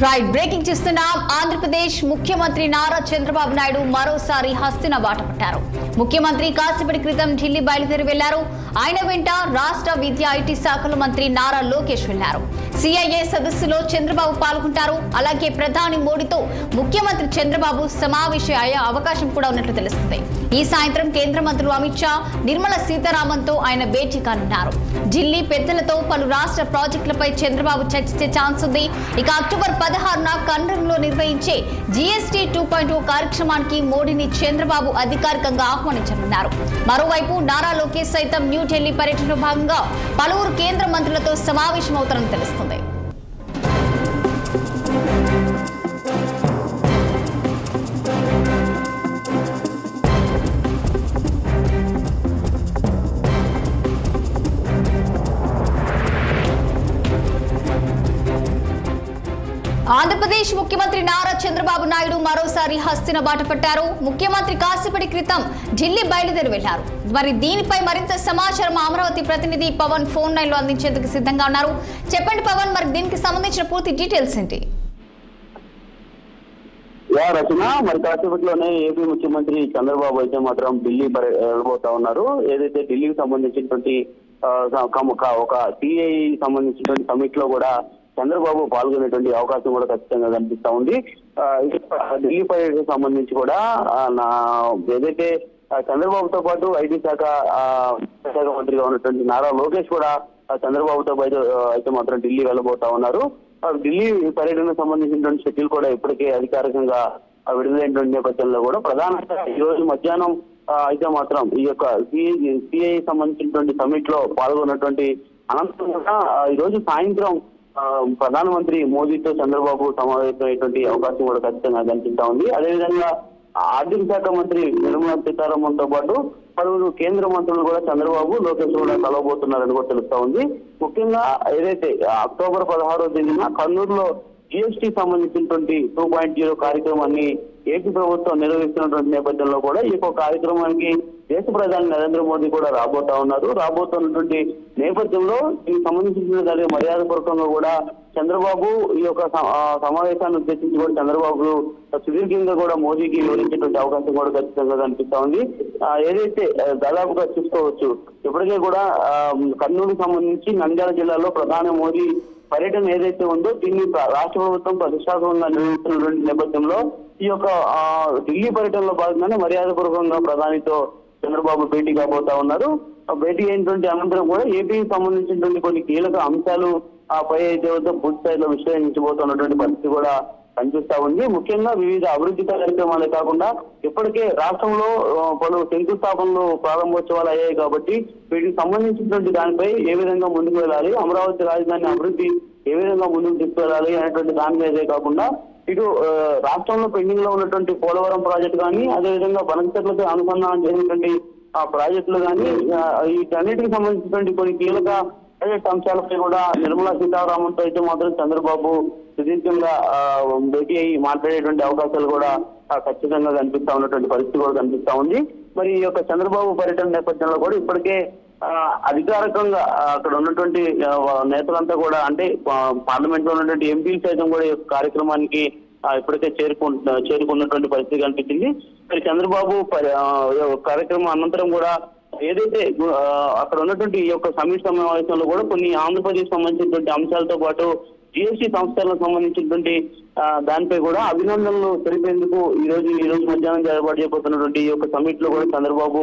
Right breaking చూస్తున్నాం. ఆంధ్రప్రదేశ్ ముఖ్యమంత్రి నారా చంద్రబాబు నాయుడు మరోసారి హస్తిన బాట పట్టారు. ముఖ్యమంత్రి కాసేపటి క్రితం ఢిల్లీ బయలుదేరి వెళ్లారు. ఆయన వెంట రాష్ట్ర విద్యా ఐటీ శాఖల మంత్రి నారా లోకేష్ వెళ్లారు. సిఐఏ సదస్సులో చంద్రబాబు పాల్గొంటారు. అలాగే ప్రధాని మోడీతో ముఖ్యమంత్రి చంద్రబాబు సమావేశం అయ్యే అవకాశం కూడా ఉన్నట్లు తెలుస్తుంది. ఈ సాయంత్రం కేంద్ర మంత్రులు అమిత్ షా, నిర్మలా సీతారామన్ తో ఆయన భేటీ కానున్నారు. ఢిల్లీ పెద్దలతో పలు రాష్ట్ర ప్రాజెక్టులపై చంద్రబాబు చర్చించే ఛాన్స్ ఉంది. ఇక అక్టోబర్ 16న కర్నూలులో నిర్వహించే జీఎస్టీ 2.0 కార్యక్రమానికి మోడీని చంద్రబాబు అధికారికంగా ఆహ్వానించనున్నారు. మరోవైపు నారా లోకేష్ సైతం న్యూఢిల్లీ పర్యటనలో భాగంగా పలువురు కేంద్ర మంత్రులతో సమావేశమవుతారని తెలుస్తుంది. ఆంధ్రప్రదేశ్ ముఖ్యమంత్రి నారా చంద్రబాబు నాయుడు మరోసారి హస్తిన బాట పట్టారు. ముఖ్యమంత్రి కాసేపటి క్రితం ఢిల్లీ బయలుదేరి వెళ్లారు. మరి దీనిపై మరింత సమాచారం అమరావతి ప్రతినిధి పవన్ ఫోన్ లైన్ లో అందించేందుకు సిద్ధంగా ఉన్నారు. చెప్పండి పవన్, మరి దీనికి సంబంధించిన పూర్తి డీటెయిల్స్ ఏంటి? రచన మరి కాసేపట్లోనే ఏపీ ముఖ్యమంత్రి చంద్రబాబు అయితే మాత్రం ఢిల్లీ వెళ్ళబోతా ఉన్నారు. ఏదైతే ఢిల్లీకి సంబంధించినటువంటి ఒక సిఐ సంబంధించినటువంటి సమిట్ లో కూడా చంద్రబాబు పాల్గొనేటువంటి అవకాశం కూడా ఖచ్చితంగా కనిపిస్తా ఉంది. ఢిల్లీ పర్యటనకు సంబంధించి కూడా ఏదైతే చంద్రబాబుతో పాటు ఐటీ శాఖ మంత్రిగా ఉన్నటువంటి నారా లోకేష్ కూడా చంద్రబాబుతో పాటు అయితే మాత్రం ఢిల్లీ వెళ్ళబోతా ఉన్నారు. ఢిల్లీ పర్యటనకు సంబంధించినటువంటి షెడ్యూల్ కూడా ఇప్పటికే అధికారికంగా విడుదలైనటువంటి నేపథ్యంలో కూడా ప్రధానంగా ఈ రోజు మధ్యాహ్నం అయితే మాత్రం ఈ యొక్క సిఐ సంబంధించినటువంటి సమిట్ లో పాల్గొన్నటువంటి అనంతరం కూడా ఈ రోజు సాయంత్రం ప్రధానమంత్రి మోదీతో చంద్రబాబు సమావేశమైనటువంటి అవకాశం కూడా ఖచ్చితంగా కనిపిస్తా ఉంది. అదేవిధంగా ఆర్థిక శాఖ మంత్రి నిర్మలా సీతారామన్ తో పాటు పలువురు కేంద్ర మంత్రులు కూడా చంద్రబాబు లోకేష్ కూడా కలవబోతున్నారని కూడా తెలుస్తా ఉంది. ముఖ్యంగా ఏదైతే అక్టోబర్ 16వ తేదీన కర్నూలులో జీఎస్టీ సంబంధించినటువంటి 2.0 కార్యక్రమాన్ని ఏపీ ప్రభుత్వం నిర్వహిస్తున్నటువంటి నేపథ్యంలో కూడా ఈ యొక్క కార్యక్రమానికి దేశ ప్రధాని నరేంద్ర మోదీ కూడా రాబోతున్నటువంటి నేపథ్యంలో దీనికి సంబంధించిన మర్యాదపూర్వకంగా కూడా చంద్రబాబు ఈ యొక్క సమావేశాన్ని ఉద్దేశించి కూడా చంద్రబాబు సుదీర్ఘంగా కూడా మోదీకి వివరించేటువంటి అవకాశం కూడా ఖచ్చితంగా కనిపిస్తా ఉంది. ఏదైతే దాదాపుగా చూసుకోవచ్చు ఇప్పటికే కూడా కర్నూలుకు సంబంధించి నంద్యాల జిల్లాలో ప్రధాని మోదీ పర్యటన ఏదైతే ఉందో దీన్ని రాష్ట్ర ప్రభుత్వం ప్రతిష్టాత్మకంగా నిర్వహిస్తున్నటువంటి నేపథ్యంలో ఈ యొక్క ఢిల్లీ పర్యటనలో భాగంగానే మర్యాదపూర్వకంగా ప్రధానితో చంద్రబాబు భేటీ కాబోతా ఉన్నారు. భేటీ అయినటువంటి అనంతరం కూడా ఏపీకి సంబంధించినటువంటి కొన్ని కీలక అంశాలు పై అయితే పూర్తి స్థాయిలో విశ్లేషించబోతున్నటువంటి పరిస్థితి కూడా కనిపిస్తా ఉంది. ముఖ్యంగా వివిధ అభివృద్ధి కార్యక్రమాలే కాకుండా ఇప్పటికే రాష్ట్రంలో పలు శంకుస్థాపనలు ప్రారంభోత్సవాలు అయ్యాయి కాబట్టి వీటికి సంబంధించినటువంటి దానిపై ఏ విధంగా ముందుకు వెళ్ళాలి, అమరావతి రాజధాని అభివృద్ధి ఏ విధంగా ముందుకు తీసుకువెళ్ళాలి అనేటువంటి దాని మీదే కాకుండా ఇటు రాష్ట్రంలో పెండింగ్ లో ఉన్నటువంటి పోలవరం ప్రాజెక్టు కానీ అదేవిధంగా బనకచెర్లకు అనుసంధానం చేసినటువంటి ఆ ప్రాజెక్టులు కానీ వీటన్నిటికి సంబంధించినటువంటి కొన్ని కీలక ప్రాజెక్ట్ అంశాలపై కూడా నిర్మలా సీతారామన్ తో అయితే మాత్రం చంద్రబాబు సుదీర్ఘంగా భేటీ అయ్యి మాట్లాడేటువంటి అవకాశాలు కూడా ఖచ్చితంగా కనిపిస్తా ఉన్నటువంటి పరిస్థితి కూడా కనిపిస్తా ఉంది. మరి ఈ యొక్క చంద్రబాబు పర్యటన నేపథ్యంలో కూడా ఇప్పటికే అధికారికంగా అక్కడ ఉన్నటువంటి నేతలంతా కూడా అంటే పార్లమెంట్ లో ఉన్నటువంటి ఎంపీలు సైతం కూడా ఈ కార్యక్రమానికి ఇప్పటికే చేరుకున్నటువంటి పరిస్థితి కనిపించింది. మరి చంద్రబాబు కార్యక్రమం అనంతరం కూడా ఏదైతే అక్కడ ఉన్నటువంటి ఈ యొక్క సమిట్ సమావేశంలో కూడా కొన్ని ఆంధ్రప్రదేశ్ సంబంధించినటువంటి అంశాలతో పాటు జిఎస్టీ సంస్కరణలకు సంబంధించినటువంటి దానిపై కూడా అభినందనలు తెలిపేందుకు ఈ రోజు మధ్యాహ్నం ఏర్పాటు చేయబోతున్నటువంటి ఈ యొక్క సమిట్ లో కూడా చంద్రబాబు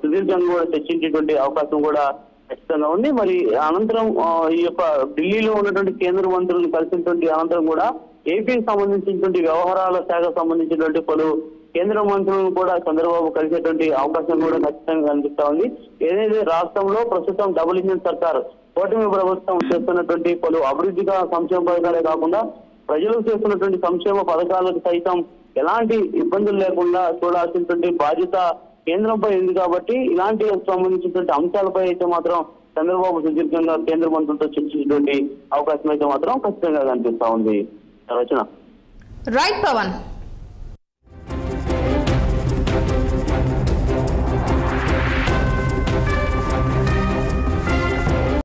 సుదీర్ఘంగా కూడా చర్చించేటువంటి అవకాశం కూడా ఖచ్చితంగా ఉంది. మరి అనంతరం ఈ యొక్క ఢిల్లీలో ఉన్నటువంటి కేంద్ర మంత్రులను కలిసినటువంటి అనంతరం కూడా ఏపీకి సంబంధించినటువంటి వ్యవహారాల శాఖకు సంబంధించినటువంటి పలు కేంద్ర మంత్రులను కూడా చంద్రబాబు కలిసేటువంటి అవకాశం కూడా ఖచ్చితంగా కనిపిస్తా ఉంది. ఏదైతే రాష్ట్రంలో ప్రస్తుతం డబుల్ ఇంజిన్ సర్కార్ కూటమి ప్రభుత్వం చేస్తున్నటువంటి పలు అభివృద్ధి సంక్షేమ పథకాలే కాకుండా ప్రజలకు చేస్తున్నటువంటి సంక్షేమ పథకాలకు సైతం ఎలాంటి ఇబ్బందులు లేకుండా చూడాల్సినటువంటి బాధ్యత కేంద్రంపై ఉంది కాబట్టి ఇలాంటి సంబంధించినటువంటి అంశాలపై అయితే మాత్రం చంద్రబాబు సుదీర్ఘంగా కేంద్ర మంత్రులతో చర్చించేటువంటి అవకాశం అయితే మాత్రం ఖచ్చితంగా కనిపిస్తా ఉంది. రచన. రైట్ పవన్.